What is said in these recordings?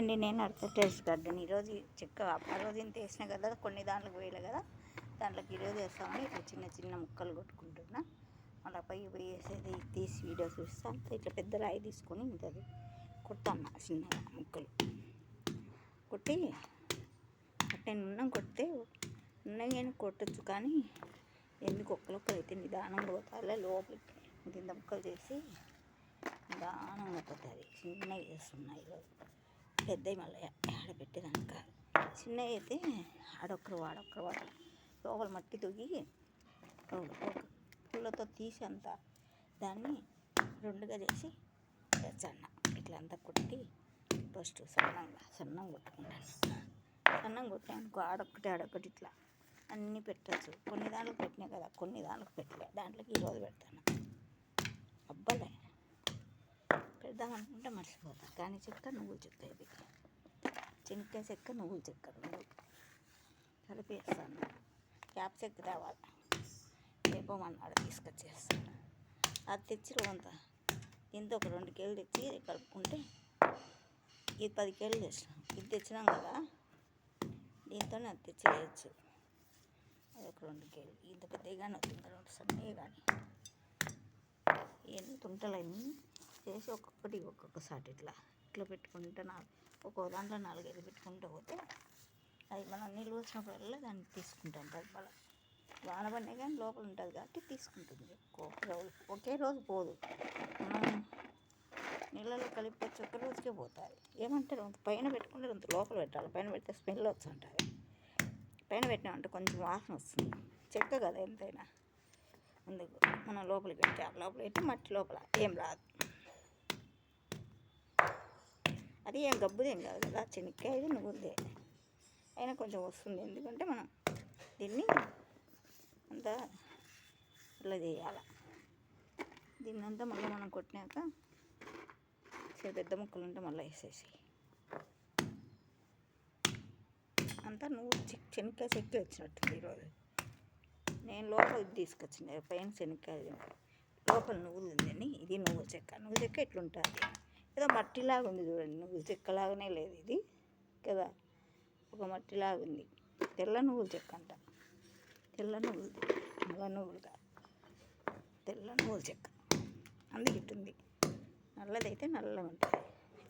అండి, నేను అర్థం టెస్ట్ గార్డెన్ ఈరోజు చెక్క ఆ రోజు ఇంత వేసిన కదా, కొన్ని దాంట్లోకి వేయలే కదా, దాంట్లోకి ఈరోజు వేస్తామని ఇట్లా చిన్న చిన్న ముక్కలు కొట్టుకుంటున్నా. మళ్ళీ పై వేసేది తీసి వీడియో చూస్తాను. ఇట్లా పెద్ద రాయి తీసుకొని ఇంతది కొడతాను, చిన్న ముక్కలు కొట్టి అట్టే నున్నం కొడితే ఉన్నాయి కానీ కొట్టచ్చు. కానీ ఎందుకు ఒక్కరొక్కరు అయితే నిదానంగా పోతారులే లోపలికి. ఇంత ముక్కలు చేసి నిదానంగా పోతుంది. చిన్నవి చేస్తున్నాయి ఈరోజు, పెద్దవి మళ్ళీ ఆడబెట్టేదాక. చిన్నవి అయితే ఆడొక్కరు వాడొక్కరు లోపల మట్టి తొగి పుల్లతో తీసి అంతా దాన్ని రెండుగా చేసి సన్న ఇట్లా అంతా కొట్టి ఫస్ట్ సన్నంగా కొట్టుకుంటాను. సన్నంగా కొట్టానుకో ఆడొక్కటి ఇట్లా అన్నీ పెట్టచ్చు. కొన్ని దాంట్లోకి పెట్టినాయి కదా, కొన్ని దాంట్లోకి పెట్టలే, దాంట్లోకి ఈరోజు పెడతాను. అబ్బలే పెడదామనుకుంటే మర్చిపోతాను. కానీ చెక్క నువ్వుల చెక్క, ఇది చెనక్కాయ చెక్క నువ్వుల చెక్క రెండు కలిపి వేస్తాను. క్యాప్ చెక్క తేవాలి, వేపమన్నాడు తీసుకొచ్చేస్తాను. అది తెచ్చి రోజంత దీంతో ఒక 2 కేజీలు తెచ్చి కలుపుకుంటే ఇది 10 కేజీలు తెచ్చినాం. ఇది తెచ్చినాం కదా, దీంతోనే అది తెచ్చి వేయచ్చు. అది ఒక 2 కేజీలు. ఇంత పెద్దవి కానీ వస్తుంది, 2 సన్నవి కానీ ఇవన్నీ తుంటలన్నీ చేసి ఒక్కొక్కసారి ఇట్లా పెట్టుకుంటే ఒక్కో దాంట్లో 4-5 పెట్టుకుంటూ పోతే అది మనం నీళ్ళు వచ్చినప్పుడల్లా దాన్ని తీసుకుంటాం. బలం వాన పడినా కానీ లోపల ఉంటుంది కాబట్టి తీసుకుంటుంది. ఒకే రోజు పోదు, మనం నీళ్ళలో కలిపి వచ్చి ఒక్క రోజుకే పోతుంది. ఏమంటారు, పైన పెట్టుకుంటే అంత లోపల పెట్టాలి. పైన పెడితే స్మెల్ వస్తుంటుంది. పైన పెట్టినామంటే కొంచెం వాసన వస్తుంది. చెక్క కదా ఎంతైనా, అందుకు మనం లోపలికి పెట్టాలి. లోపల పెట్టి మట్టి లోపల ఏం రాదు. అది ఏం గబ్బుదేం కాదు కదా, చెనక్కాయ ఇది నువ్వులదే అయినా కొంచెం వస్తుంది. ఎందుకంటే మనం దీన్ని అంతా ఇట్లా చేయాలి. దీన్ని అంతా మళ్ళీ మనం కొట్టినాక పెద్ద ముక్కలు ఉంటే మళ్ళీ వేసేసి అంతా చెనక్కాయ చెక్కి వచ్చినట్టుంది ఈరోజు. నేను లోపల తీసుకొచ్చిన పైన శనక్కాయ లోపల నువ్వులు ఉందని, ఇది నువ్వుల చెక్క ఎట్లుంటుంది. ఏదో మట్టిలాగా ఉంది చూడండి, నువ్వుల చెక్కలాగానే లేదు ఇది కదా, ఒక మట్టిలాగా ఉంది. తెల్ల నువ్వుల చెక్క అంట, తెల్ల నువ్వులు, నల్ల నువ్వులు కాదు, తెల్ల నువ్వుల చెక్క అందుకు ఇట్టుంది. నల్లదైతే నల్లగా ఉంటుంది,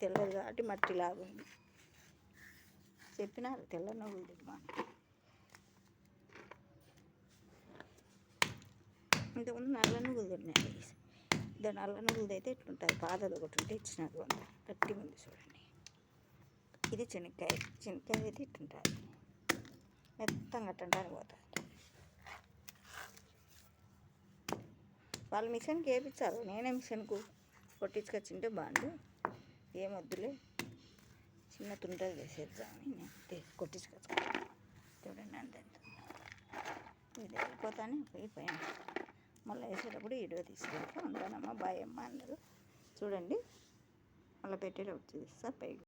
తెల్లది కాబట్టి మట్టిలాగా ఉంది. చెప్పినారు తెల్ల నువ్వులు తిమ్మా. ఇంతకుముందు నల్ల నువ్వులు తిన్నాయి. ఇది నల్ల నువ్వులది అయితే ఇట్లుంటుంది. పాతది ఒకటి ఉంటే ఇచ్చినారు, అంత గట్టిగా ఉంది చూడండి. ఇది చెనక్కాయ అయితే ఇట్లుంటుంది, మెత్తంగా అట్టడానికి పోతుంది. వాళ్ళు మిషన్కి వేయించారు, నేనే మిషన్కు కొట్టించుకొచ్చింటే బాగుండు. ఏమొద్దులే, చిన్న తుంటలు చేసేద్దామని నేను కొట్టించుకొచ్చుకుంటాను. చూడండి అంత ఇది అయిపోతానే పైన మళ్ళీ వేసేటప్పుడు వీడియో తీసుకెళ్తే ఉంటానమ్మా, బాయ్ అమ్మ అందరూ చూడండి. మళ్ళీ పెట్టేటప్పుడు చూస్తా పైకి.